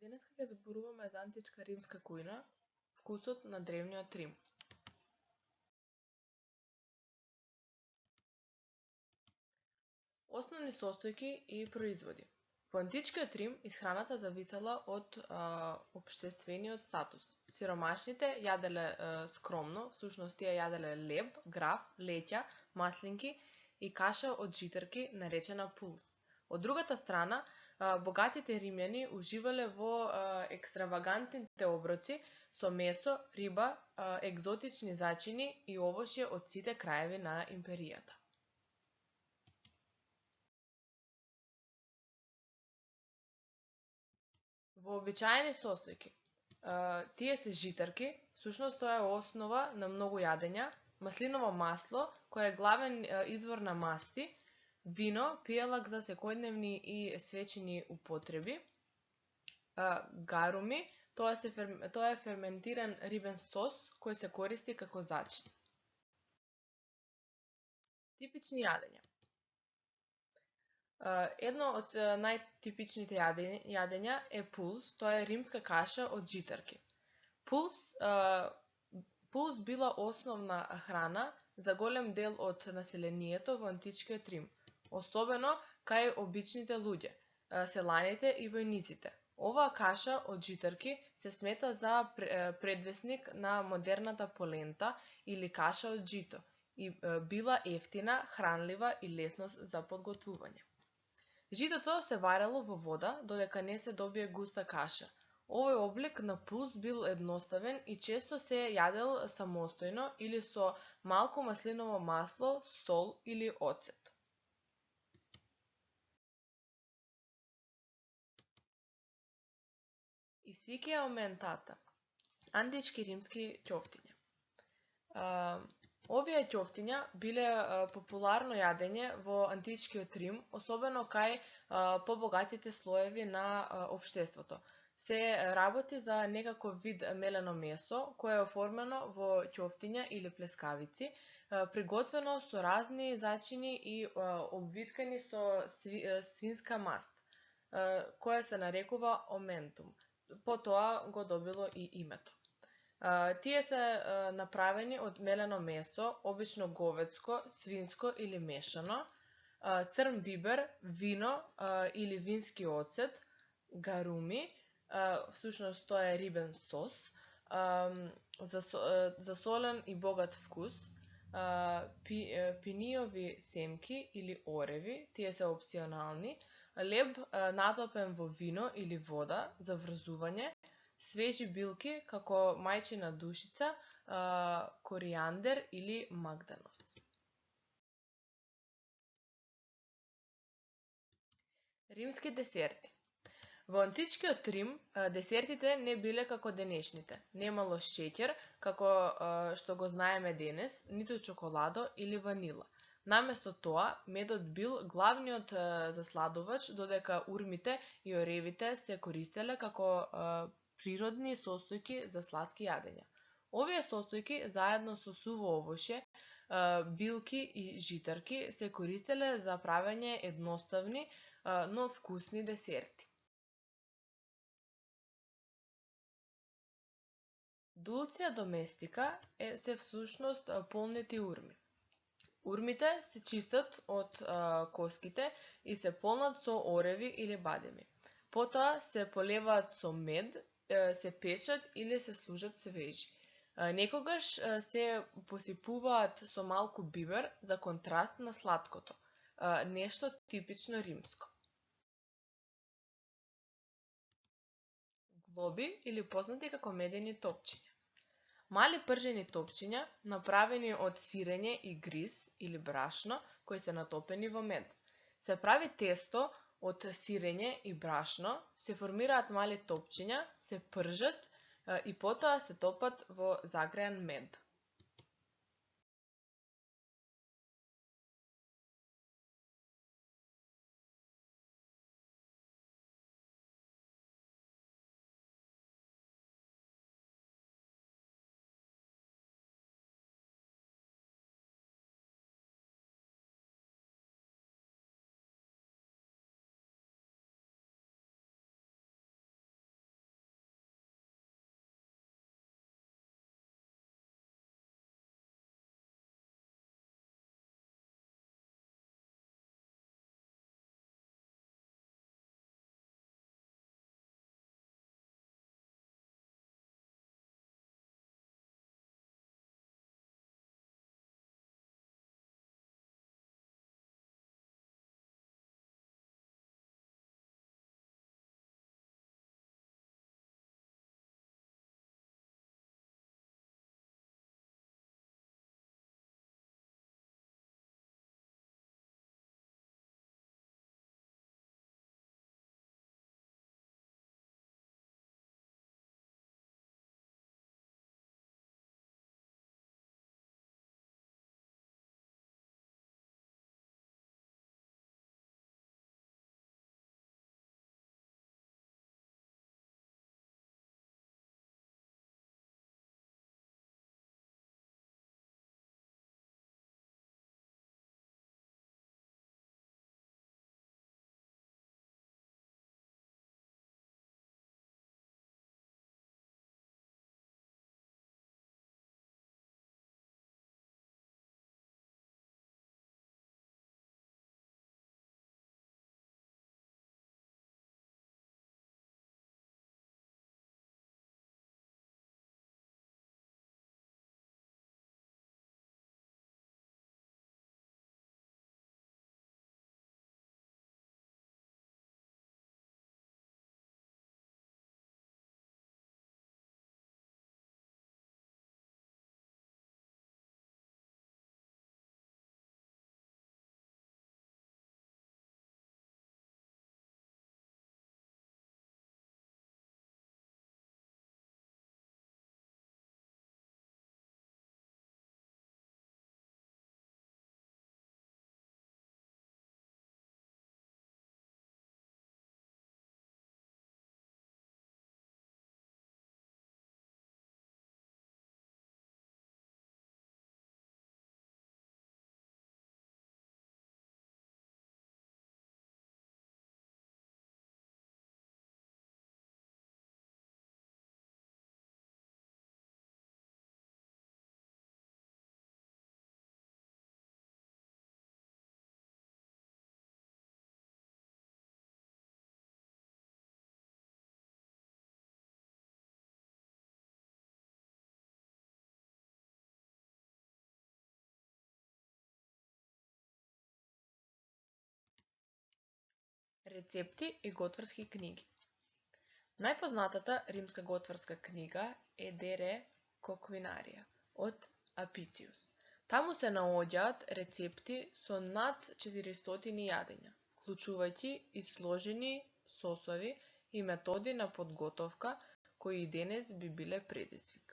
Денеска ќе зборуваме за античка римска кујна, вкусот на древниот Рим. Основни состојки и производи. Во античкиот Рим исхраната зависела од општествениот статус. Сиромашните јаделе скромно, всушност тие јаделе леб, граф, леќа, маслинки и каша од житарки наречена пулс. Од другата страна, богатите римјани уживале во екстравагантните оброци со месо, риба, екзотични зачини и овошје од сите краеви на империјата. Вообичаени состојки. Тие се житарки, всушност тоа е основа на многу јадења, маслиново масло, кој е главен извор на масти, вино, пијалак за секојдневни и свечени употреби, гаруми, тоа е ферментиран рибен сос кој се користи како зачин. Типични јадења. Едно од најтипичните јадења е пулс, тоа е римска каша од житарки. Пулс била основна храна за голем дел од населението во античкиот Рим, особено кај обичните луѓе, селаните и војниците. Оваа каша од житарки се смета за предвесник на модерната полента или каша од жито и била ефтина, хранлива и лесно за подготвување. Житото се варело во вода додека не се добие густа каша. Овој облик на пулс бил едноставен и често се јадел самостојно или со малку маслиново масло, сол или оцет. Исикија оментата. Антички римски ќофтиња. Овие ќофтиња биле популарно јадење во античкиот Рим, особено кај побогатите слоеви на општеството. Се работи за некаков вид мелено месо, кое е оформено во ќофтиња или плескавици, приготвено со разни зачини и обвиткани со свинска маст, која се нарекува оментум. Потоа го добило и името. Тие се направени од мелено месо, обично говедско, свинско или мешано, црн бибер, вино или вински оцет, гаруми, всушност тоа е рибен сос, засолен и богат вкус, пиниови семки или ореви, тие се опционални, леб натопен во вино или вода за врзување, свежи билки како мајчина душица, коријандер или магданос. Римски десерти. Во античкиот Рим десертите не биле како денешните. Немало шеќер, како што го знаеме денес, ниту чоколадо или ванила. Наместо тоа, медот бил главниот засладувач, додека урмите и оревите се користеле како природни состојки за сладки јадења. Овие состојки, заедно со суво овошје, билки и житарки, се користеле за правење едноставни, но вкусни десерти. Дулција доместика се всушност полнети урми. Урмите се чистат од коските и се полнат со ореви или бадеми. Потоа се полеваат со мед, се печат или се служат свежи. Некогаш се посипуваат со малку бибер за контраст на сладкото, нешто типично римско. Глоби или познати како медени топчиња. Мали пржени топчиња, направени од сирење и гриз или брашно, кои се натопени во мед. Се прави тесто од сирење и брашно, се формираат мали топчиња, се пржат и потоа се топат во загреан мед. Рецепти и готварски книги. Најпознатата римска готварска книга е De Re Coquinaria од Апициус. Таму се наоѓаат рецепти со над 400 јадења, вклучувајќи и сложени сосови и методи на подготовка кои и денес би биле предизвик.